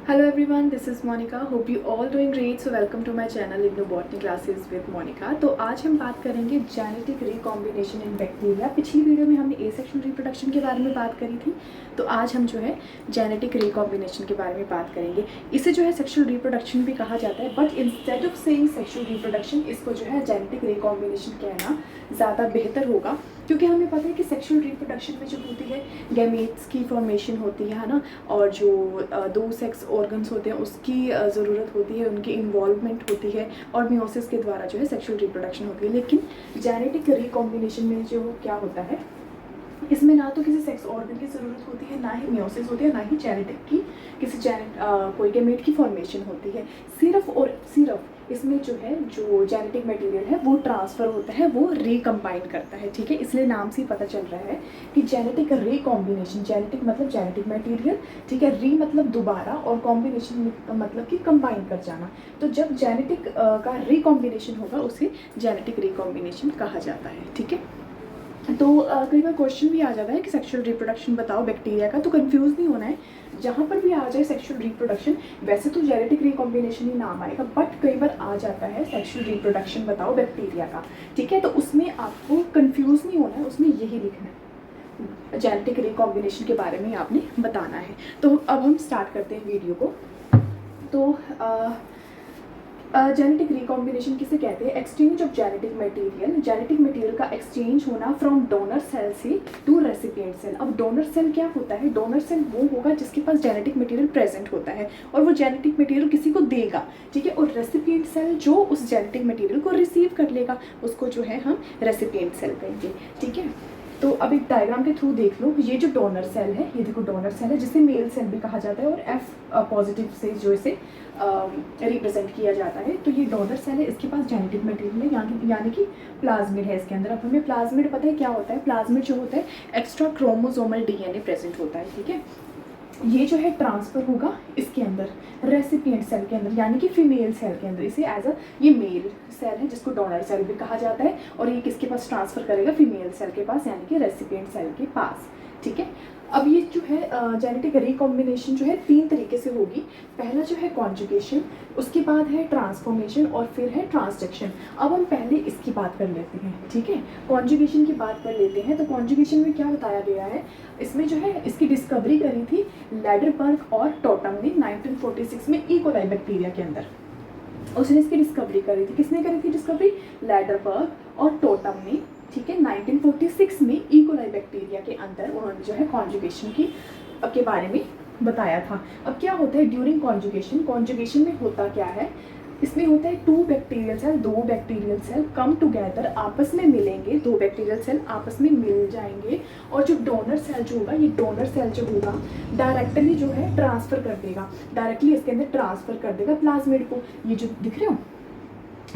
Hello everyone, this is Monica. Hope you all doing great. So welcome to my channel Igno Botany Classes with Monica. तो आज हम बात करेंगे genetic recombination इन bacteria. पिछली video में हमने एसेक्सुअल रिप्रोडक्शन के बारे में बात करी थी, तो आज हम जो है जेनेटिक रिकॉम्बिनेशन के बारे में बात करेंगे। इसे जो है सेक्सुअल रिप्रोडक्शन भी कहा जाता है, but instead of saying sexual reproduction इसको जो है जेनेटिक रिकॉम्बिनेशन कहना ज़्यादा बेहतर होगा, क्योंकि हमें पता है कि सेक्सुअल रिप्रोडक्शन में जो होती है गैमेट्स की फॉर्मेशन होती है ना, और जो दो सेक्स ऑर्गन्स होते हैं उसकी ज़रूरत होती है, उनकी इन्वॉल्वमेंट होती है, और मियोसिस के द्वारा जो है सेक्सुअल रिप्रोडक्शन होती है। लेकिन जेनेटिक रिकॉम्बिनेशन में जो क्या होता है, इसमें ना तो किसी सेक्स ऑर्गन की ज़रूरत होती है, ना ही मियोसिस होती है, ना ही जेनेटिक की कोई गैमेट की फॉर्मेशन होती है। सिर्फ और सिर्फ इसमें जो है जो जेनेटिक मटेरियल है वो ट्रांसफ़र होता है, वो रिकम्बाइन करता है। ठीक है, इसलिए नाम से ही पता चल रहा है कि जेनेटिक रिकॉम्बिनेशन, जेनेटिक मतलब जेनेटिक मटेरियल, ठीक है, री मतलब दोबारा, और कॉम्बिनेशन मतलब कि कंबाइन कर जाना। तो जब जेनेटिक का रिकॉम्बिनेशन होगा उसे जेनेटिक रिकॉम्बिनेशन कहा जाता है। ठीक है, तो कई बार क्वेश्चन भी आ जाता है कि सेक्सुअल रिप्रोडक्शन बताओ बैक्टीरिया का, तो कंफ्यूज नहीं होना है। जहाँ पर भी आ जाए सेक्सुअल रिप्रोडक्शन, वैसे तो जेनेटिक रिकॉम्बिनेशन ही नाम आएगा, बट कई बार आ जाता है सेक्सुअल रिप्रोडक्शन बताओ बैक्टीरिया का। ठीक है, तो उसमें आपको कंफ्यूज नहीं होना है, उसमें यही लिखना है, जेनेटिक रिकॉम्बिनेशन के बारे में आपने बताना है। तो अब हम स्टार्ट करते हैं वीडियो को। तो जेनेटिक रिकॉम्बिनेशन किसे कहते हैं? Exchange of genetic material, genetic material का एक्सचेंज होना फ्रॉम डोनर सेल से टू रेसिपिएंट सेल। अब डोनर सेल क्या होता है? डोनर सेल वो होगा जिसके पास जेनेटिक मटेरियल प्रेजेंट होता है और वो जेनेटिक मटेरियल किसी को देगा। ठीक है, और रेसिपिएंट सेल जो उस जेनेटिक मटेरियल को रिसीव कर लेगा, उसको जो है हम रेसिपिएंट सेल कहेंगे। ठीक है, तो अब एक डायग्राम के थ्रू देख लो। ये जो डोनर सेल है, ये देखो डोनर सेल है, जिसे मेल सेल भी कहा जाता है, और F पॉजिटिव से जो इसे रिप्रेजेंट किया जाता है। तो ये डोनर सेल है, इसके पास जेनेटिक मटेरियल है, यानी कि प्लाज्मिड है इसके अंदर। अब हमें प्लाज्मिड पता है क्या होता है? प्लाज्मिड जो होता है एक्स्ट्रा क्रोमोसोमल DNA प्रेजेंट होता है। ठीक है, ये जो है ट्रांसफ़र होगा इसके अंदर रेसिपिएंट सेल के अंदर, यानी कि फीमेल सेल के अंदर। इसे एज ये मेल सेल है जिसको डोनर सेल भी कहा जाता है, और ये किसके पास ट्रांसफ़र करेगा? फीमेल सेल के पास, यानी कि रेसिपिएंट सेल के पास। ठीक है, अब ये जो है जेनेटिक रिकॉम्बिनेशन जो है 3 तरीके से होगी। पहला जो है कॉन्जुगेशन, उसके बाद है ट्रांसफॉर्मेशन, और फिर है ट्रांसजेक्शन। अब हम पहले इसकी बात कर लेते हैं। ठीक है, कॉन्जुगेशन की बात कर लेते हैं। तो कॉन्जुगेशन में क्या बताया गया है? इसमें जो है इसकी डिस्कवरी करी थी लैडरबर्ग और टोटम ने 1946 में ई कोलाई बैक्टीरिया के अंदर। उसने इसकी डिस्कवरी करी थी। किसने करी थी डिस्कवरी? लैडरबर्ग और टोटम ने। ठीक है, 1946 में ई कोलाई बैक्टीरिया के अंदर उन्होंने जो है कॉन्जुगेशन के बारे में बताया था। अब क्या होता है ड्यूरिंग कॉन्जुगेशन? कॉन्जुगेशन में होता क्या है? इसमें होता है 2 bacterial cell, 2 bacterial cell come together, आपस में मिलेंगे। 2 बैक्टीरियल सेल आपस में मिल जाएंगे, और जो डोनर सेल जो होगा, ये डोनर सेल जो होगा डायरेक्टली जो है ट्रांसफ़र कर देगा, डायरेक्टली इसके अंदर ट्रांसफ़र कर देगा प्लाज्मिड को। ये जो दिख रहे हो,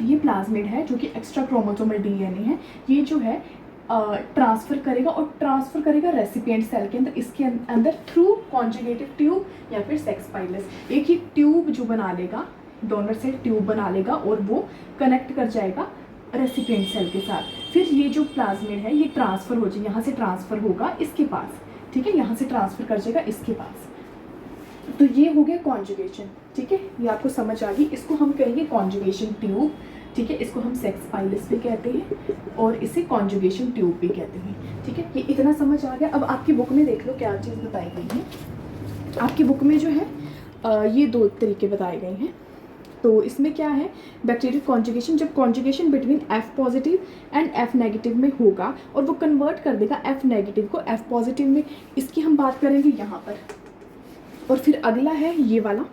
ये प्लाज्मिड है जो कि एक्स्ट्रा क्रोमोसोमल DNA है। ये जो है ट्रांसफ़र करेगा, और ट्रांसफ़र करेगा रेसिपिएंट सेल के अंदर, इसके अंदर थ्रू कॉन्जुगेटिव ट्यूब या फिर सेक्स पाइलस। एक ही ट्यूब जो बना लेगा, डोनर सेल ट्यूब बना लेगा, और वो कनेक्ट कर जाएगा रेसिपिएंट सेल के साथ। फिर ये जो प्लाज्मिड है ये ट्रांसफ़र हो जाए, यहाँ से ट्रांसफ़र होगा इसके पास। ठीक है, यहाँ से ट्रांसफ़र कर जाएगा इसके पास। तो ये हो गया कॉन्जुगेशन। ठीक है, ये आपको समझ आ गई। इसको हम कहेंगे कॉन्जुगेशन ट्यूब। ठीक है, इसको हम सेक्स पाइलस भी कहते हैं, और इसे कॉन्जुगेशन ट्यूब भी कहते हैं। ठीक है, ये इतना समझ आ गया। अब आपकी बुक में देख लो क्या चीज़ बताई गई है। आपकी बुक में जो है ये 2 तरीके बताए गए हैं। तो इसमें क्या है? बैक्टीरियल कॉन्जुगेशन, जब conjugation between F positive and F negative में होगा, और वो कन्वर्ट कर देगा F नेगेटिव को F पॉजिटिव में। इसकी हम बात करेंगे यहाँ पर। और फिर अगला है ये वाला।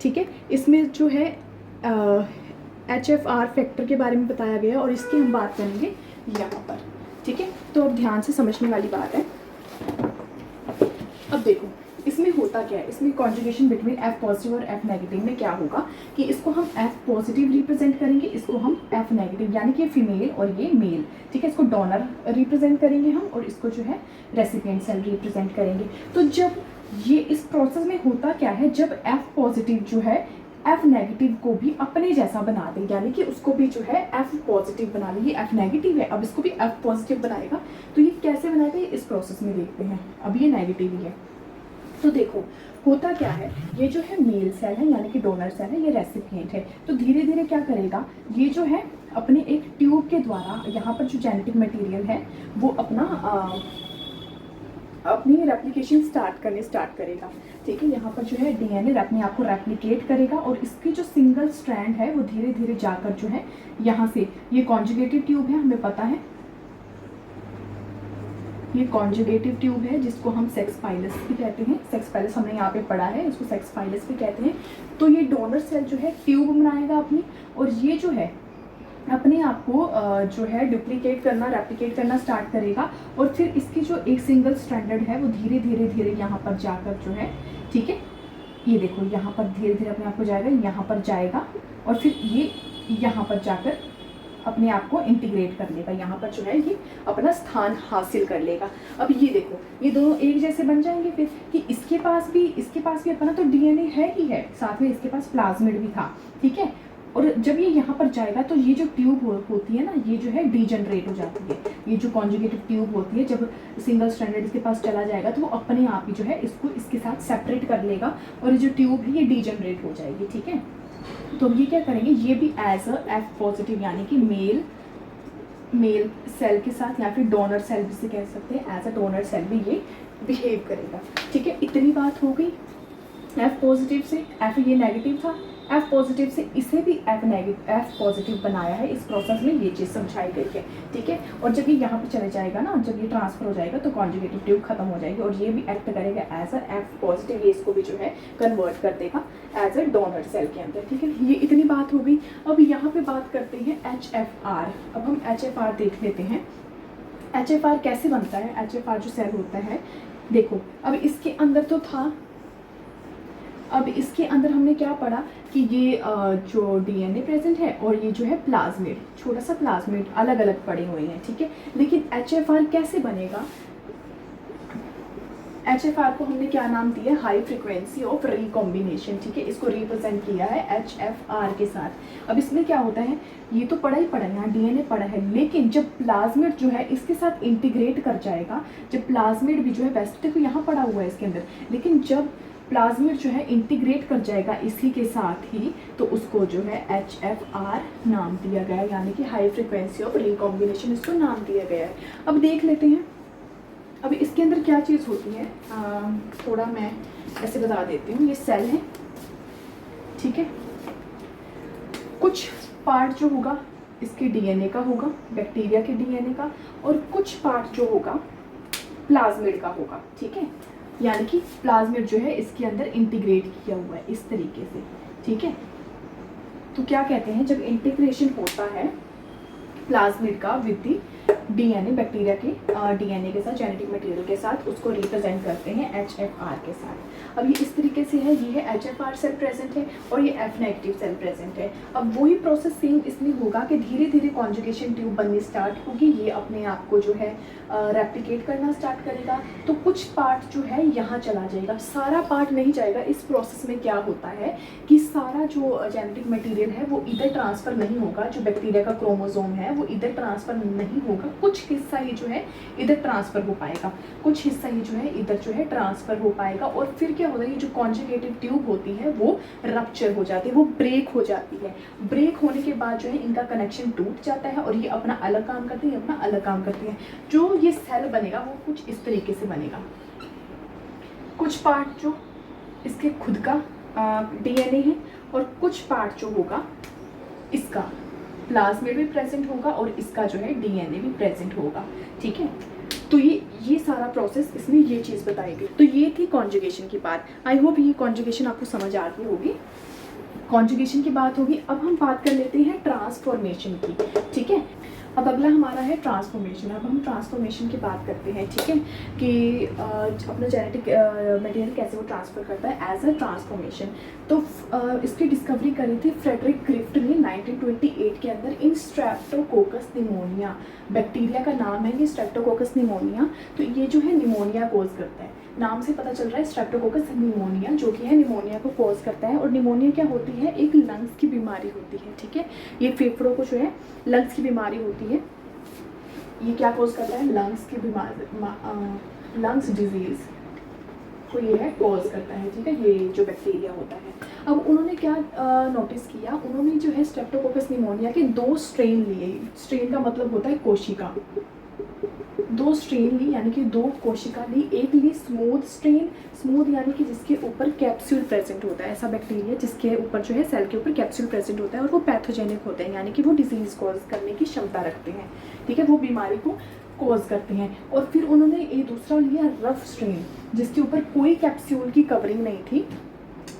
ठीक है, इसमें जो है HFR फैक्टर के बारे में बताया गया, और इसकी हम बात करेंगे यहाँ पर। ठीक है, तो अब ध्यान से समझने वाली बात है। अब देखो इसमें होता क्या है, इसमें कॉन्जुगेशन बिटवीन F पॉजिटिव और F नेगेटिव में क्या होगा कि इसको हम F पॉजिटिव रिप्रेजेंट करेंगे, इसको हम F नेगेटिव, यानी कि फीमेल और ये मेल। ठीक है, इसको डोनर रिप्रेजेंट करेंगे हम, और इसको जो है रेसिपिएंट सेल रिप्रेजेंट करेंगे। तो जब ये इस प्रोसेस में होता क्या है, जब F पॉजिटिव जो है F नेगेटिव को भी अपने जैसा बना दे, यानी कि उसको भी जो है F पॉजिटिव बना ले। ये F नेगेटिव है, अब इसको भी F पॉजिटिव बनाएगा। तो ये कैसे बनाएगा, इस प्रोसेस में देखते हैं। अब ये नेगेटिव ही है, तो देखो होता क्या है, ये जो है मेल सेल है यानी कि डोनर सेल है, ये रेसिपिएंट है। तो धीरे धीरे क्या करेगा, ये जो है अपने एक ट्यूब के द्वारा यहाँ पर जो जेनेटिक मटेरियल है वो अपनी रेप्लिकेशन स्टार्ट करेगा। ठीक है, यहाँ पर जो है डीएनए अपने आप को रेप्लिकेट करेगा और इसकी जो सिंगल स्ट्रैंड है वो धीरे धीरे जाकर जो है यहाँ से, ये कॉन्जुगेटिव ट्यूब है, हमें पता है ये कॉन्जुगेटिव ट्यूब है जिसको हम सेक्स पाइलस भी कहते हैं। सेक्स पाइलस हमने यहाँ पे पढ़ा है, इसको सेक्स पाइलस भी कहते हैं। तो ये डोनर सेल जो है ट्यूब बनाएगा अपनी, और ये जो है अपने आप को जो है डुप्लीकेट करना, रेप्लिकेट करना स्टार्ट करेगा। और फिर इसकी जो एक सिंगल स्ट्रैंडेड है वो धीरे धीरे धीरे यहाँ पर जाकर जो है, ठीक है, ये देखो यहाँ पर धीरे धीरे अपने आप को जाएगा, यहाँ पर जाएगा और फिर ये यहाँ पर जाकर अपने आप को इंटीग्रेट कर लेगा, यहाँ पर जो है ये अपना स्थान हासिल कर लेगा। अब ये देखो ये दोनों एक जैसे बन जाएंगे फिर कि इसके पास भी अपना तो डीएनए है ही है, साथ में इसके पास प्लाज्मिड भी था। ठीक है, और जब ये यहाँ पर जाएगा तो ये जो ट्यूब होती है ना, ये जो है डीजनरेट हो जाती है। ये जो कॉन्जुगेटिव ट्यूब होती है, जब सिंगल स्ट्रैंडेड इसके पास चला जाएगा तो वो अपने आप ही जो है इसको इसके साथ सेपरेट कर लेगा और ये जो ट्यूब है ये डीजनरेट हो जाएगी। ठीक है, तो ये क्या करेंगे, ये भी एज अ एफ पॉजिटिव यानी कि मेल सेल के साथ या फिर डोनर सेल भी से कह सकते हैं, एज अ डोनर सेल भी ये बिहेव करेगा। ठीक है, इतनी बात हो गई। एफ पॉजिटिव से, एफ ये नेगेटिव था, एफ पॉजिटिव से इसे भी एफ पॉजिटिव बनाया है। इस प्रोसेस में ये चीज़ समझाई गई है। ठीक है, और जब ये यहाँ पे चले जाएगा ना, जब ये ट्रांसफर हो जाएगा तो कॉन्जुगेटिव ट्यूब खत्म हो जाएगी और ये भी एक्ट करेगा एज अ एफ पॉजिटिव, ये इसको भी जो है कन्वर्ट कर देगा एज अ डोनर सेल के अंदर। ठीक है, ये इतनी बात हो गई। अब यहाँ पे बात करते हैं HFR। अब हम HFR देख लेते हैं। HFR कैसे बनता है, HFR जो सेल होता है, देखो अब इसके अंदर तो था, अब इसके अंदर हमने क्या पढ़ा कि ये जो डीएनए प्रेजेंट है और ये जो है प्लाज्मिड, छोटा सा प्लाज्मिड अलग अलग पड़े हुए हैं। ठीक है, लेकिन HFR कैसे बनेगा, HFR को हमने क्या नाम दिया, हाई फ्रीक्वेंसी ऑफ रिकॉम्बिनेशन। ठीक है, इसको रिप्रेजेंट किया है HFR के साथ। अब इसमें क्या होता है, ये तो पढ़ा है यहाँ डीएनए पढ़ा है, लेकिन जब प्लाज्मिड जो है इसके साथ इंटीग्रेट कर जाएगा, जब प्लाज्मिड भी जो है, वैसे देखो यहाँ पढ़ा हुआ है इसके अंदर, लेकिन जब प्लाज्मिड जो है इंटीग्रेट कर जाएगा इसी के साथ ही, तो उसको जो है HFR नाम दिया गया है, यानी कि हाई फ्रीक्वेंसी ऑफ रिकॉम्बिनेशन इसको नाम दिया गया है। अब देख लेते हैं अब इसके अंदर क्या चीज़ होती है, थोड़ा मैं ऐसे बता देती हूँ। ये सेल है, ठीक है, कुछ पार्ट जो होगा इसके डीएनए का होगा, बैक्टीरिया के डीएनए का, और कुछ पार्ट जो होगा प्लाज्मिड का होगा। ठीक है, यानी कि प्लाज्मिड जो है इसके अंदर इंटीग्रेट किया हुआ है इस तरीके से। ठीक है, तो क्या कहते हैं, जब इंटीग्रेशन होता है प्लाज्मिड का विद दी डीएनए, बैक्टीरिया के डीएनए के साथ, जेनेटिक मटेरियल के साथ, उसको रिप्रेजेंट करते हैं HFR के साथ। अब ये इस तरीके से है, ये है HFR सेल प्रेजेंट है और ये F नेगेटिव सेल प्रेजेंट है। अब वही प्रोसेस सेम इसमें होगा कि धीरे धीरे कॉन्जुगेशन ट्यूब बननी स्टार्ट होगी, ये अपने आप को जो है रेप्लिकेट करना स्टार्ट करेगा। तो कुछ पार्ट जो है यहाँ चला जाएगा, सारा पार्ट नहीं जाएगा। इस प्रोसेस में क्या होता है कि सारा जो जेनेटिक मटेरियल है वो इधर ट्रांसफ़र नहीं होगा, जो बैक्टीरिया का क्रोमोसोम है वो इधर ट्रांसफ़र नहीं होगा, कुछ हिस्सा ही जो है इधर ट्रांसफ़र हो पाएगा, कुछ हिस्सा ही जो है इधर जो है ट्रांसफ़र हो पाएगा। और फिर क्या होता है, ये जो कॉन्जुगेटिव ट्यूब होती है वो रप्चर हो जाती है, वो ब्रेक हो जाती है। ब्रेक होने के बाद जो है इनका कनेक्शन टूट जाता है और ये अपना अलग काम करती है, अपना अलग काम करती है। जो ये सेल बनेगा वो कुछ इस तरीके से बनेगा, कुछ पार्ट जो इसके खुद का डीएनए है और कुछ पार्ट जो होगा इसका प्लाज्मिड भी प्रेजेंट होगा और इसका जो है डीएनए भी प्रेजेंट होगा। ठीक है, तो ये सारा प्रोसेस इसमें ये चीज़ बताई गई। तो ये थी कॉन्जुगेशन की बात। आई होप ये कॉन्जुगेशन आपको समझ आ गई होगी। कॉन्जुगेशन की बात होगी। अब हम बात कर लेते हैं ट्रांसफॉर्मेशन की। ठीक है, अब अगला हमारा है ट्रांसफॉर्मेशन। अब हम ट्रांसफॉर्मेशन की बात करते हैं। ठीक है, कि अपना जेनेटिक मटेरियल कैसे वो ट्रांसफ़र करता है एज अ ट्रांसफॉर्मेशन। तो इसकी डिस्कवरी करी थी फ्रेडरिक ग्रिफ्ट ने 1928 के अंदर इन स्ट्रेप्टोकोकस निमोनिया। बैक्टीरिया का नाम है ये स्ट्रेप्टोकोकस निमोनिया। तो ये जो है निमोनिया कोज करता है, नाम से पता चल रहा है स्ट्रेप्टोकोकस निमोनिया जो कि है निमोनिया को कॉज करता है। और निमोनिया क्या होती है, एक लंग्स की बीमारी होती है। ठीक है, ये फेफड़ों को जो है लंग्स की बीमारी होती है। ये क्या कॉज करता है, लंग्स की बीमारी, लंग्स डिजीज। को ये है कॉज करता है, ठीक है, ये जो बैक्टीरिया होता है। अब उन्होंने क्या नोटिस किया, उन्होंने जो है स्ट्रेप्टोकोकस निमोनिया के 2 स्ट्रेन लिए। स्ट्रेन का मतलब होता है कोशिका, 2 स्ट्रेन ली यानी कि 2 कोशिका ली। एक ली स्मूथ स्ट्रेन, स्मूथ यानी कि जिसके ऊपर कैप्सूल प्रेजेंट होता है, ऐसा बैक्टीरिया जिसके ऊपर जो है सेल के ऊपर कैप्सूल प्रेजेंट होता है और वो पैथोजेनिक होते हैं, यानी कि वो डिजीज़ कॉज करने की क्षमता रखते हैं, ठीक है, वो बीमारी को कॉज करते हैं। और फिर उन्होंने एक दूसरा लिया रफ स्ट्रेन, जिसके ऊपर कोई कैप्सूल की कवरिंग नहीं थी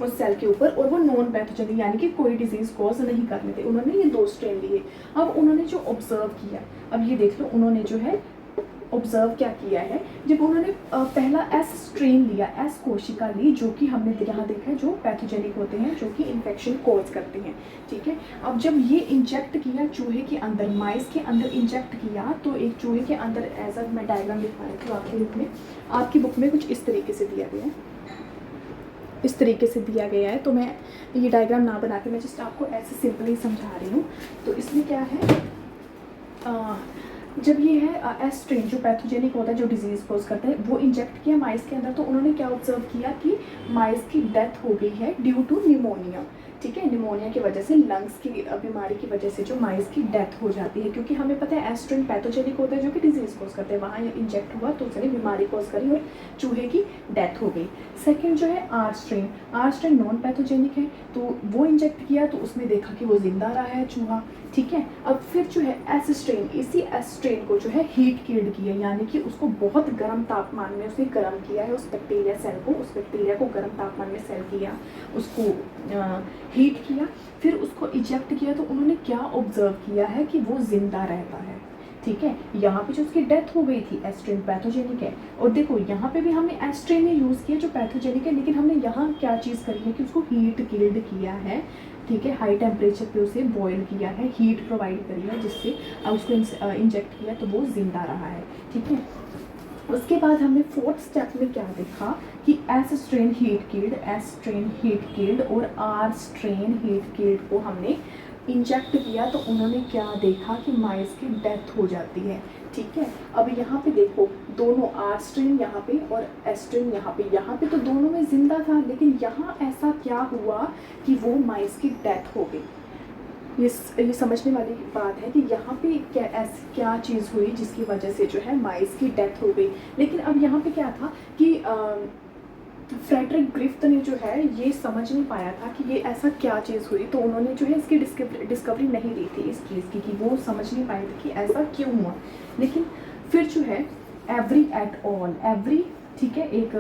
उस सेल के ऊपर, और वो नॉन पैथोजेनिक यानी कि कोई डिजीज कॉज नहीं करने थे। उन्होंने ये 2 स्ट्रेन लिए। अब उन्होंने जो ऑब्जर्व किया, अब ये देख लो, उन्होंने जो है ऑब्जर्व क्या किया है, जब उन्होंने पहला एस स्ट्रेन लिया, एस कोशिका ली, जो कि हमने यहाँ देखा है जो पैथोजेनिक होते हैं, जो कि इन्फेक्शन कॉज करते हैं, ठीक है। अब जब ये इंजेक्ट किया चूहे के अंदर, माइस के अंदर इंजेक्ट किया, तो एक चूहे के अंदर एज अ, मैं डायग्राम दिखा रही थी आपकी बुक में कुछ इस तरीके से दिया गया है, इस तरीके से दिया गया है। तो मैं ये डायग्राम ना बना के मैं जस्ट आपको ऐसे सिंपली समझा रही हूँ। तो इसमें क्या है, जब ये है एस स्ट्रेन जो पैथोजेनिक होता है, जो डिजीज़ कॉज करता है, वो इंजेक्ट किया माइस के अंदर, तो उन्होंने क्या ऑब्जर्व किया कि माइस की डेथ हो गई है ड्यू टू निमोनिया, ठीक है, निमोनिया की वजह से, लंग्स की बीमारी की वजह से जो माइस की डेथ हो जाती है, क्योंकि हमें पता है एस स्ट्रेन पैथोजेनिक होता है जो कि डिजीज़ कॉज करते हैं, वहाँ इंजेक्ट हुआ तो उसने बीमारी कॉज करी और चूहे की डेथ हो गई। सेकेंड जो है आर स्ट्रेन नॉन पैथोजेनिक है, तो वो इंजेक्ट किया तो उसमें देखा कि वो जिंदा रहा है चूहा, ठीक है। अब फिर जो है एस स्ट्रेन, इसी एस स्ट्रेन को जो है हीट किल्ड किया, यानी कि उसको बहुत गर्म तापमान में उसे गर्म किया है, उस बैक्टीरिया सेल को, उस बैक्टीरिया को गर्म तापमान में सेल किया, उसको हीट किया, फिर उसको इजेक्ट किया, तो उन्होंने क्या ऑब्जर्व किया है कि वो जिंदा रहता है, ठीक है। यहाँ पे जो उसकी डेथ हो गई थी, एस्ट्रेन पैथोजेनिक है, और देखो यहाँ पे भी हमने एस्ट्रेन यूज़ किया जो पैथोजेनिक है, लेकिन हमने यहाँ क्या चीज़ करी है कि उसको हीट किल्ड किया है, ठीक है, हाई टेम्परेचर पे उसे बॉयल किया है, हीट प्रोवाइड करी है, जिससे उसको इंजेक्ट किया तो वो जिंदा रहा है, ठीक है। उसके बाद हमने 4th स्टेप में क्या देखा कि एस स्ट्रेन हीट किल्ड और आर स्ट्रेन हीट किल्ड को हमने इंजेक्ट किया, तो उन्होंने क्या देखा कि माइस की डेथ हो जाती है, ठीक है। अब यहाँ पे देखो, दोनों आर स्ट्रेन यहाँ पे और एस स्ट्रेन यहाँ पे तो दोनों में जिंदा था, लेकिन यहाँ ऐसा क्या हुआ कि वो माइस की डेथ हो गई। ये समझने वाली बात है कि यहाँ पे क्या चीज़ हुई जिसकी वजह से जो है माइस की डेथ हो गई। लेकिन अब यहाँ पे क्या था कि फ्रेडरिक ग्रिफ्थ ने जो है ये समझ नहीं पाया था कि ये ऐसा क्या चीज़ हुई, तो उन्होंने जो है इसकी डिस्कवरी नहीं दी थी इस चीज़ की, कि वो समझ नहीं पाए थे कि ऐसा क्यों हुआ। लेकिन फिर जो है एवरी ठीक है, एक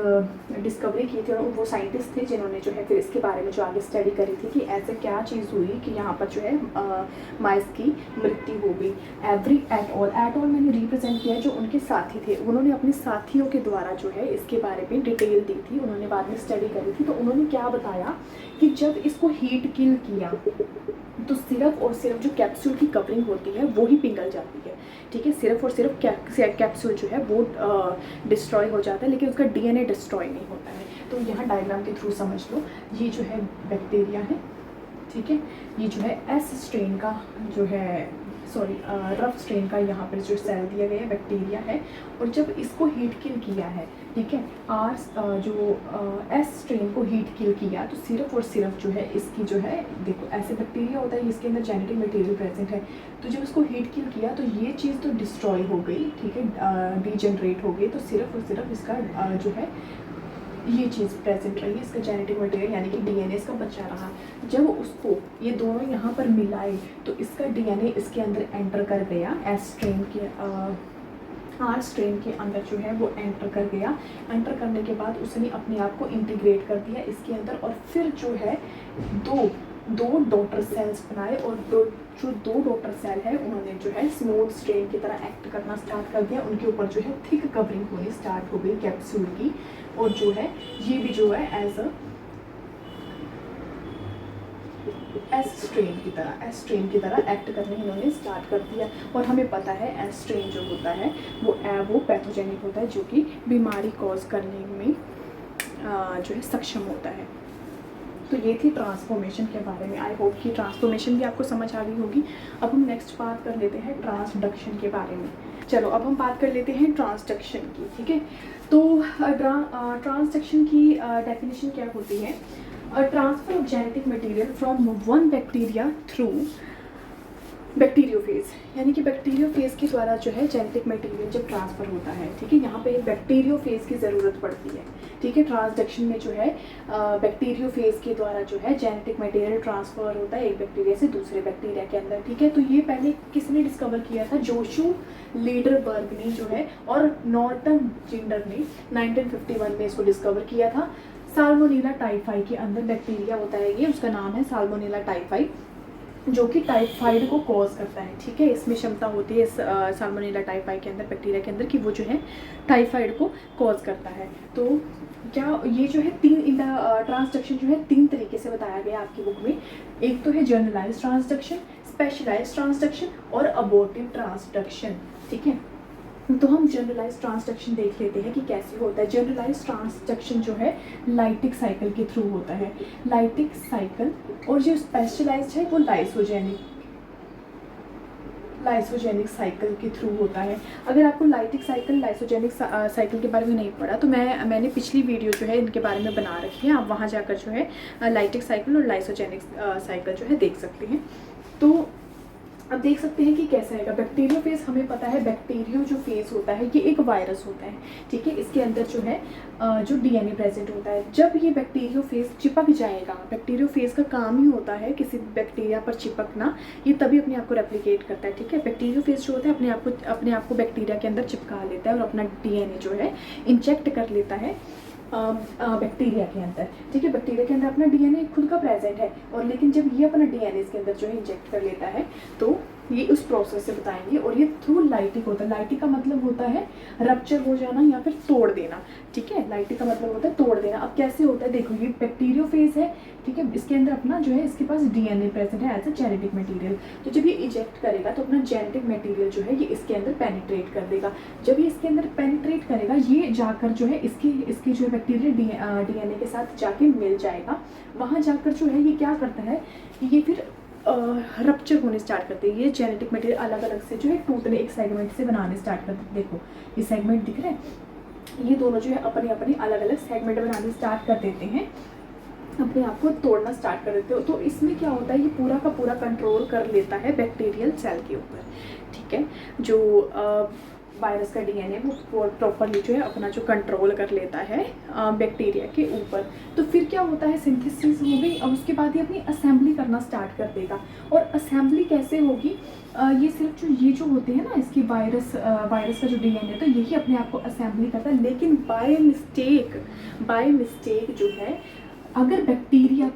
डिस्कवरी की थी, और वो साइंटिस्ट थे जिन्होंने जो है फिर इसके बारे में जो आगे स्टडी करी थी कि ऐसे क्या चीज़ हुई कि यहाँ पर जो है माइस की मृत्यु हो गई। एवरी एट ऑल मैंने रिप्रेजेंट किया जो उनके साथी थे, उन्होंने अपने साथियों के द्वारा जो है इसके बारे में डिटेल दी थी, उन्होंने बाद में स्टडी करी थी। तो उन्होंने क्या बताया कि जब इसको हीट किल किया तो सिर्फ और सिर्फ जो कैप्सूल की कवरिंग होती है वो ही पिघल जाती है, ठीक है, सिर्फ और सिर्फ कैप्सूल जो है वो डिस्ट्रॉय हो जाता है, लेकिन उसका डीएनए डिस्ट्रॉय नहीं होता है। तो यहाँ डायग्राम के थ्रू समझ लो, ये जो है बैक्टीरिया है, ठीक है, ये जो है एस स्ट्रेन का जो है रफ स्ट्रेन का यहाँ पर जो सेल दिया गया है बैक्टीरिया है, और जब इसको हीट किल किया है, ठीक है, एस स्ट्रेन को हीट किल किया, तो सिर्फ और सिर्फ जो है इसकी जो है, देखो ऐसे बैक्टीरिया होता है इसके अंदर जेनेटिक मटेरियल प्रेजेंट है, तो जब इसको हीट किल किया तो ये चीज़ तो डिस्ट्रॉय हो गई, ठीक है, डीजनरेट हो गई, तो सिर्फ और सिर्फ इसका जो है ये चीज़ प्रेजेंट रही, इसका जेनेटिक मटेरियल यानी कि डीएनए इसका बचा रहा। जब उसको ये दोनों यहाँ पर मिलाए तो इसका डीएनए इसके अंदर एंटर कर गया, एस स्ट्रेन के आर स्ट्रेन के अंदर जो है वो एंटर कर गया। एंटर करने के बाद उसने अपने आप को इंटीग्रेट कर दिया इसके अंदर, और फिर जो है दो डॉटर सेल्स बनाए, और जो दो डॉटर सेल है उन्होंने जो है स्मूथ स्ट्रेन की तरह एक्ट करना स्टार्ट कर दिया, उनके ऊपर जो है थिक कवरिंग होनी स्टार्ट हो गई कैप्सूल की, और जो है ये भी जो है एस स्ट्रेन की तरह एक्ट करने इन्होंने स्टार्ट कर दिया। और हमें पता है एस स्ट्रेन जो होता है वो पैथोजेनिक होता है, जो कि बीमारी कॉज करने में जो है सक्षम होता है। तो ये थी ट्रांसफॉर्मेशन के बारे में। आई होप कि ट्रांसफॉर्मेशन भी आपको समझ आ गई होगी। अब हम नेक्स्ट बात कर लेते हैं ट्रांसडक्शन के बारे में। चलो अब हम बात कर लेते हैं ट्रांसडक्शन की, ठीक है। तो ट्रांसडक्शन की डेफिनेशन क्या होती है? Transfer of genetic material from one bacteria through bacteriophage, यानी कि बैक्टीरियोफेज के द्वारा जो है जेनेटिक मटेरियल जब ट्रांसफ़र होता है, ठीक है, यहाँ पे बैक्टीरियोफेज की ज़रूरत पड़ती है, ठीक है। ट्रांसडक्शन में जो है बैक्टीरियोफेज के द्वारा जो है जेनेटिक मटेरियल ट्रांसफ़र होता है एक बैक्टीरिया से दूसरे बैक्टीरिया के अंदर, ठीक है। तो ये पहले किसने डिस्कवर किया था? जोशु लीडरबर्ग ने जो है और नॉर्टन जिंडर ने 1951 में इसको डिस्कवर किया था। साल्मोनेला टाइफाई के अंदर बैक्टीरिया होता है ये, उसका नाम है साल्मोनेला टाइफाई, जो कि टाइफाइड को कॉज करता है, ठीक है। इसमें क्षमता होती है इस साल्मोनेला टाइफाई के अंदर, बैक्टीरिया के अंदर, कि वो जो है टाइफाइड को कॉज करता है। तो क्या ये जो है तीन ट्रांसडक्शन जो है 3 तरीके से बताया गया आपकी बुक में। एक तो है जनरलाइज ट्रांसडक्शन, स्पेशलाइज ट्रांसडक्शन और अबॉर्टिव ट्रांसडक्शन, ठीक है। तो हम जनरलाइज ट्रांसडक्शन देख लेते हैं कि कैसे होता है। जनरलाइज ट्रांसडक्शन जो है लाइटिक साइकिल के थ्रू होता है, लाइटिक साइकिल। और जो स्पेशलाइज्ड है वो लाइसोजेनिक साइकिल के थ्रू होता है। अगर आपको लाइटिक साइकिल, लाइसोजेनिक साइकिल के बारे में नहीं पढ़ा तो मैंने पिछली वीडियो जो है इनके बारे में बना रखी है, आप वहाँ जाकर जो है लाइटिक साइकिल और लाइसोजेनिक साइकिल जो है देख सकते हैं। तो अब देख सकते हैं कि कैसा है। बैक्टीरियो फेज हमें पता है, बैक्टीरियो जो फेज होता है ये एक वायरस होता है, ठीक है। इसके अंदर जो है जो डीएनए प्रेजेंट होता है। जब ये बैक्टीरियो फेज चिपक जाएगा, बैक्टीरियो फेज का काम ही होता है किसी बैक्टीरिया पर चिपकना, ये तभी अपने आप को रेप्लिकेट करता है, ठीक है। बैक्टीरियो फेज जो होता है अपने आप को बैक्टीरिया के अंदर चिपका लेता है और अपना डीएनए जो है इंजेक्ट कर लेता है बैक्टीरिया के अंदर, ठीक है। बैक्टीरिया के अंदर अपना डीएनए खुद का प्रेजेंट है, और लेकिन जब ये अपना डीएनए इसके अंदर जो है इंजेक्ट कर लेता है तो ये उस प्रोसेस से बताएंगे। और ये थ्रू लाइटिक होता है। लाइटिक का मतलब होता है रप्चर हो जाना या फिर तोड़ देना, ठीक है। लाइटिक का मतलब होता है तोड़ देना। अब कैसे होता है देखो, ये बैक्टीरियो फेज है, ठीक है। इसके अंदर अपना जो है इसके पास डीएनए प्रेजेंट है एज अ जेनेटिक मटेरियल। तो जब ये इजेक्ट करेगा तो अपना जेनेटिक मटेरियल जो है ये इसके अंदर पेनिट्रेट कर देगा। जब ये इसके अंदर पेनिट्रेट करेगा, ये जाकर जो है इसके जो बैक्टीरिया डीएनए के साथ जाके मिल जाएगा। वहाँ जाकर जो है ये क्या करता है, ये फिर रप्चर होने स्टार्ट करते हैं। ये जेनेटिक मटेरियल अलग अलग से जो है टूटने, एक सेगमेंट से बनाने स्टार्ट करते हैं। देखो ये सेगमेंट दिख रहे हैं, ये दोनों जो है अपने अपने अलग अलग सेगमेंट बनाने स्टार्ट कर देते हैं, अपने आप को तोड़ना स्टार्ट कर देते हो। तो इसमें क्या होता है, ये पूरा का पूरा कंट्रोल कर लेता है बैक्टीरियल सेल के ऊपर, ठीक है। जो वायरस का डीएनए वो प्रॉपरली जो है अपना जो कंट्रोल कर लेता है बैक्टीरिया के ऊपर। तो फिर क्या होता है, सिंथेसिस हो गई। अब उसके बाद ये अपनी असेंबली करना स्टार्ट कर देगा। और असेंबली कैसे होगी, ये सिर्फ ये जो होते हैं ना, इसकी वायरस का जो डीएनए तो यही अपने आप को असेंबली करता है। लेकिन बाय मिस्टेक जो है, अगर बैक्टीरिया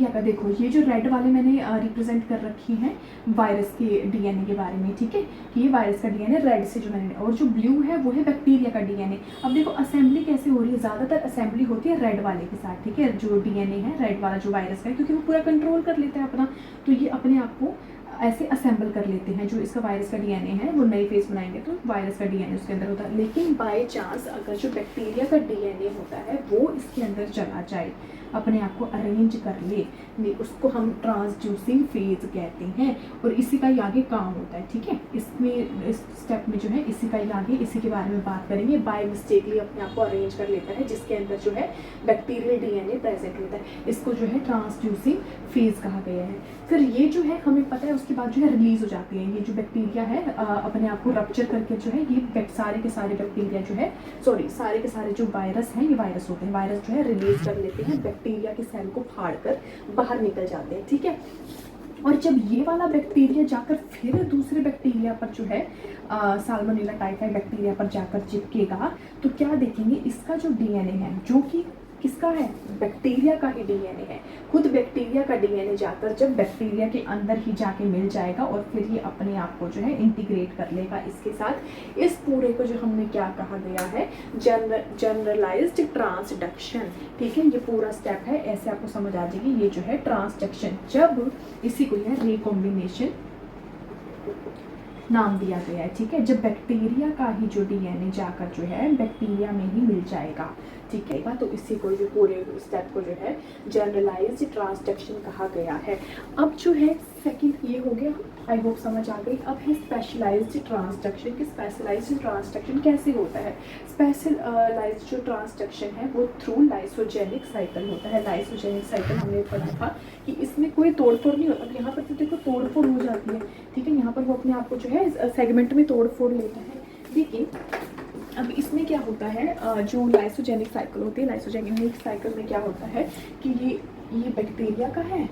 का देखो, ये जो रेड वाले मैंने रिप्रेजेंट कर रखी हैं वायरस के डीएनए के बारे में, ठीक है, कि ये वायरस का डीएनए रेड से जो मैंने, और जो ब्लू है वो है बैक्टीरिया का डीएनए। अब देखो असेंबली कैसे हो रही है, ज़्यादातर असेंबली होती है रेड वाले के साथ, ठीक है। जो डीएनए है रेड वाला जो वायरस का है, क्योंकि वो पूरा कंट्रोल कर लेता है अपना, तो ये अपने आप को ऐसे असेंबल कर लेते हैं। जो इसका वायरस का डीएनए है वो नई फेस बनाएंगे तो वायरस का डीएनए उसके अंदर होता है। लेकिन बाय चांस अगर जो बैक्टीरिया का डीएनए होता है वो इसके अंदर चला जाए, अपने आप को अरेंज कर ले, उसको हम ट्रांसड्यूसिंग फेज कहते हैं। और इसी का ही आगे काम होता है, ठीक है। इसमें इस स्टेप में जो है इसी का ही आगे इसी के बारे में बात करेंगे। बाय मिस्टेकली अपने आप को अरेंज कर लेता है जिसके अंदर जो है बैक्टीरियल डीएनए प्रेजेंट होता है, इसको जो है ट्रांसड्यूसिंग फेज कहा गया है। फिर ये जो है हमें पता है उसके बाद जो है रिलीज हो जाती है। ये जो बैक्टीरिया है अपने आप को रप्चर करके जो है ये सारे के सारे बैक्टीरिया जो है, सारे के सारे जो वायरस हैं, ये वायरस होते हैं, वायरस जो है रिलीज कर लेते हैं, बैक्टीरिया के सेल को फाड़ कर बाहर निकल जाते हैं, ठीक है। और जब ये वाला बैक्टीरिया जाकर फिर दूसरे बैक्टीरिया पर जो है साल्मोनेला टाइफाई बैक्टीरिया पर जाकर चिपकेगा, तो क्या देखेंगे, इसका जो डीएनए है, जो कि किसका है, बैक्टीरिया का ही डीएनए है, खुद बैक्टीरिया का डीएनए जाकर जब बैक्टीरिया के अंदर ही जाके मिल जाएगा और फिर ये अपने आप को जो है इंटीग्रेट कर लेगा इसके साथ। इस पूरे को जो हमने क्या कहा गया है, जनरलाइज्ड ट्रांसडक्शन, ठीक है। ये पूरा स्टेप है, ऐसे आपको समझ आ जाएगी। ये जो है ट्रांसडक्शन, जब इसी को यह रिकॉम्बिनेशन नाम दिया गया है, ठीक है। जब बैक्टीरिया का ही जो डीएनए जाकर जो है बैक्टीरिया में ही मिल जाएगा, ठीक है। तो इसी को जो पूरे स्टेप को जो है जनरलाइज्ड ट्रांसडक्शन कहा गया है। अब जो है सेकंड ये हो गया, आई होप समझ आ गई। अब है स्पेशलाइज्ड ट्रांसडक्शन कि स्पेशलाइज्ड ट्रांसडक्शन कैसे होता है। स्पेशलाइज्ड जो ट्रांसडक्शन है वो थ्रू लाइसोजेनिक साइकिल होता है। लाइसोजेनिक साइकिल हमने पढ़ा था कि इसमें कोई तोड़फोड़ नहीं होता। अब यहाँ पर तो देखो तोड़फोड़ हो जाती है, ठीक है, यहाँ पर वो अपने आप को जो है सेगमेंट में तोड़फोड़ लेता है, लेकिन अब इसमें क्या होता है, जो लाइसोजेनिक साइकिल होती है, लाइसोजेनिक साइकिल में क्या होता है कि ये बैक्टीरिया का है,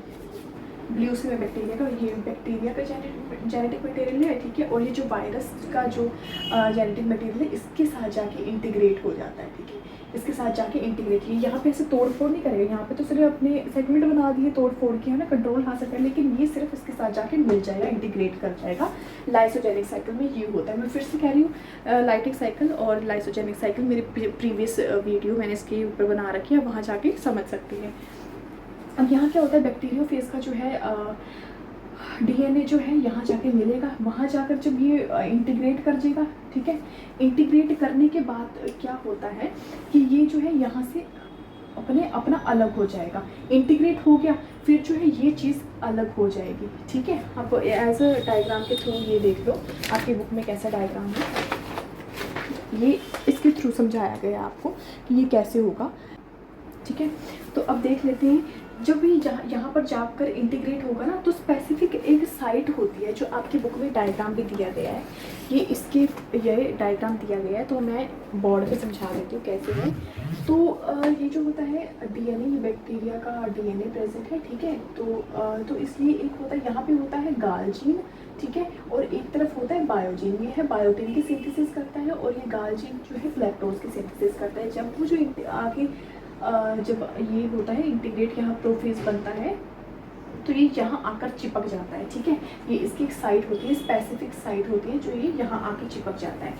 ब्लू से में बैक्टीरिया का, ये बैक्टीरिया का जेनेटिक मटेरियल है, ठीक है, और ये जो वायरस का जो जेनेटिक मटेरियल है इसके साथ जाके इंटीग्रेट हो जाता है, ठीक है, इसके साथ जाके इंटीग्रेट। ये यहाँ पे ऐसे तोड़ फोड़ नहीं करेगा, यहाँ पे तो सिर्फ अपने सेगमेंट बना दिए तोड़ फोड़ के, है ना, कंट्रोल हासिल कर, लेकिन ये सिर्फ इसके साथ जाके मिल जाएगा, इंटीग्रेट कर जाएगा। लाइसोजेनिक साइकिल में ये होता है। मैं फिर से कह रही हूँ, लाइटिक साइकिल और लाइसोजेनिक साइकिल मेरे प्रीवियस वीडियो मैंने इसके ऊपर बना रखी है, वहाँ जाके समझ सकती है। अब यहाँ क्या होता है, बैक्टीरियोफेज का जो है डीएनए जो है यहाँ जाके मिलेगा, वहाँ जाकर जब ये इंटीग्रेट कर देगा, ठीक है, इंटीग्रेट करने के बाद क्या होता है कि ये जो है यहाँ से अपना अलग हो जाएगा, इंटीग्रेट हो गया, फिर जो है ये चीज़ अलग हो जाएगी, ठीक है। आप एज अ डायग्राम के थ्रू ये देख लो, आपकी बुक में कैसा डायग्राम है, ये इसके थ्रू समझाया गया आपको कि ये कैसे होगा, ठीक है। तो अब देख लेते हैं, जब ये यहाँ पर जाकर इंटीग्रेट होगा ना, तो स्पेसिफिक एक साइट होती है जो आपकी बुक में डायग्राम भी दिया गया है, ये डायग्राम दिया गया है, तो मैं बोर्ड पे समझा देती हूँ कैसे है। तो ये जो होता है डीएनए, ये बैक्टीरिया का डीएनए प्रेजेंट है, ठीक है, तो इसलिए एक होता है, यहाँ पे होता है गालजीन, ठीक है, और एक तरफ होता है बायोजीन, ये है बायोटीन की सिंथेसिस करता है, और ये गालजीन जो है लैक्टोज की सिंथेसिस करता है। जब वो जो आगे जब ये होता है इंटीग्रेट, यहाँ प्रोफेज बनता है, तो ये यहाँ आकर चिपक जाता है, ठीक है, ये इसकी एक साइट होती है, स्पेसिफिक साइट होती है जो ये यहाँ आके चिपक जाता है।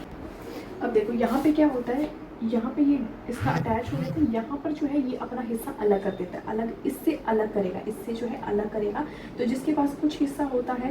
अब देखो यहाँ पे क्या होता है, यहाँ पे ये इसका अटैच हो जाता है, यहाँ पर जो है ये अपना हिस्सा अलग कर देता है, अलग इससे अलग करेगा, इससे जो है अलग करेगा। तो जिसके पास कुछ हिस्सा होता है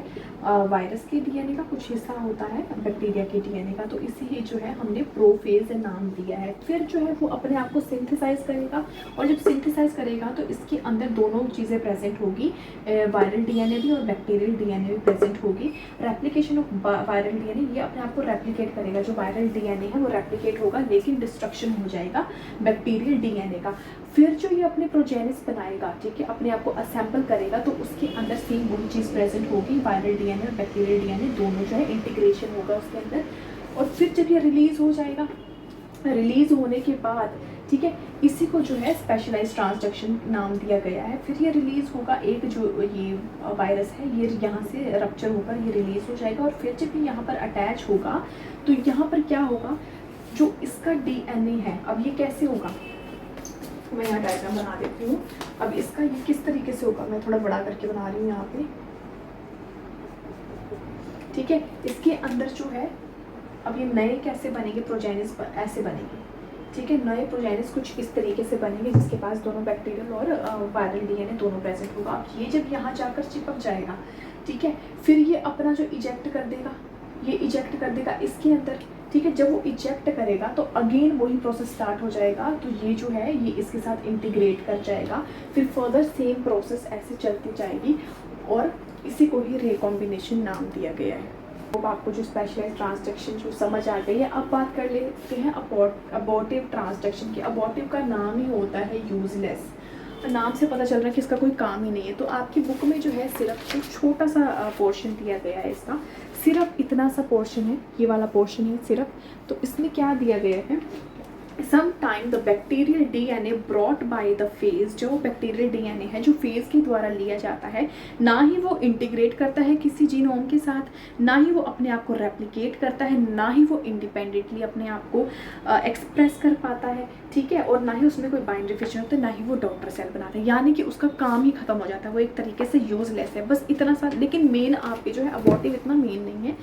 वायरस के डीएनए का, कुछ हिस्सा होता है बैक्टीरिया के डीएनए का, तो इसी जो है हमने प्रोफेज नाम दिया है। फिर जो है वो अपने आप को सिंथेसाइज करेगा, और जब सिंथेसाइज करेगा तो इसके अंदर दोनों चीज़ें प्रेजेंट होगी, वायरल डीएनए भी और बैक्टीरियल डीएनए भी प्रेजेंट होगी। रेप्लिकेशन ऑफ वायरल डीएनए, ये अपने आप को रेप्लिकेट करेगा, जो वायरल डीएनए है वो रेप्लिकेट होगा, लेकिन डिस्ट्रक्शन हो जाएगा बैक्टीरियल डीएनए का। फिर जो ये अपने प्रोजेनिस बनाएगा, ठीक है, अपने आप को असेंबल करेगा, तो उसके अंदर सेम वही चीज़ प्रेजेंट होगी, वायरल डीएनए और बैक्टीरियल डीएनए दोनों जो है इंटीग्रेशन होगा उसके अंदर। और फिर जब ये रिलीज हो जाएगा, रिलीज होने के बाद, ठीक है, इसी को जो है स्पेशलाइज्ड ट्रांसडक्शन नाम दिया गया है। फिर ये रिलीज होगा, एक जो ये वायरस है ये यहाँ से रप्चर होकर ये रिलीज हो जाएगा, और फिर जब ये यहाँ पर अटैच होगा तो यहाँ पर क्या होगा, जो इसका डीएनए है, अब ये कैसे होगा, मैं यहाँ डायग्राम बना देती हूँ। अब इसका ये किस तरीके से होगा, मैं थोड़ा बड़ा करके बना रही हूँ यहाँ पे, ठीक है। इसके अंदर जो है अब ये नए कैसे बनेंगे, प्रोजेनिस ऐसे बनेंगे, ठीक है, नए प्रोजेनिस कुछ इस तरीके से बनेंगे, जिसके पास दोनों बैक्टीरियल और वायरल डीएनए दोनों प्रेजेंट होगा। अब ये जब यहाँ जाकर चिपक जाएगा, ठीक है, फिर ये अपना जो इजेक्ट कर देगा, ये इजेक्ट कर देगा इसके अंदर, ठीक है। जब वो इजेक्ट करेगा तो अगेन वही प्रोसेस स्टार्ट हो जाएगा, तो ये जो है ये इसके साथ इंटीग्रेट कर जाएगा, फिर फर्दर सेम प्रोसेस ऐसे चलती जाएगी, और इसी को ही रिकॉम्बिनेशन नाम दिया गया है। तो आपको जो स्पेशलाइज्ड ट्रांसडक्शन जो समझ आ गई है, अब बात कर लेते हैं अबॉर्टिव ट्रांसडक्शन की। अबॉर्टिव का नाम ही होता है यूजलेस, नाम से पता चल रहा है कि इसका कोई काम ही नहीं है। तो आपकी बुक में जो है सिर्फ एक छोटा सा पोर्शन दिया गया है, इसका सिर्फ इतना सा पोर्शन है, ये वाला पोर्शन है सिर्फ। तो इसमें क्या दिया गया है, Sometime the bacterial DNA brought by the phase, जो बैक्टीरियल डीएनए है जो फेज के द्वारा लिया जाता है, ना ही वो इंटीग्रेट करता है किसी जीनोम के साथ, ना ही वो अपने आप को रेप्लिकेट करता है, ना ही वो इंडिपेंडेंटली अपने आप को एक्सप्रेस कर पाता है, ठीक है, और ना ही उसमें कोई बाइंडरी फीचर होता है, ना ही वो डॉटर सेल बनाता है, यानी कि उसका काम ही खत्म हो जाता है, वो एक तरीके से यूजलेस है, बस इतना सा। लेकिन मेन आपके जो है अबॉर्टिव इतना मेन नहीं है,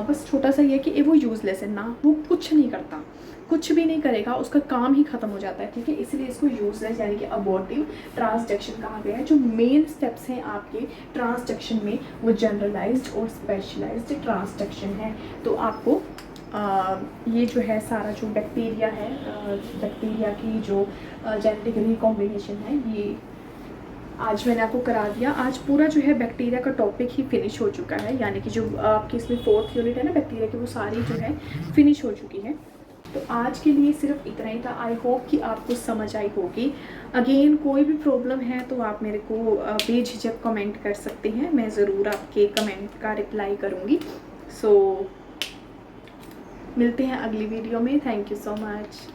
बस छोटा सा ये कि वो यूजलेस है ना, वो कुछ नहीं करता, कुछ भी नहीं करेगा, उसका काम ही खत्म हो जाता है, ठीक है, इसलिए इसको यूजलेस यानी कि अबॉर्टिव ट्रांसडक्शन कहा गया है। जो मेन स्टेप्स हैं आपके ट्रांसडक्शन में वो जनरलाइज्ड और स्पेशलाइज्ड ट्रांसडक्शन है। तो आपको ये जो है सारा जो बैक्टीरिया है, बैक्टीरिया की जो जेनेटिक रिकॉम्बिनेशन है, ये आज मैंने आपको करा दिया। आज पूरा जो है बैक्टीरिया का टॉपिक ही फिनिश हो चुका है, यानी कि जो आपकी इसमें 4th यूनिट है ना बैक्टीरिया की, वो सारी जो है फिनिश हो चुकी है। तो आज के लिए सिर्फ इतना ही था। आई होप कि आपको समझ आई होगी। अगेन कोई भी प्रॉब्लम है तो आप मेरे को बेझिझक कमेंट कर सकते हैं, मैं ज़रूर आपके कमेंट का रिप्लाई करूँगी। सो मिलते हैं अगली वीडियो में। Thank you so much.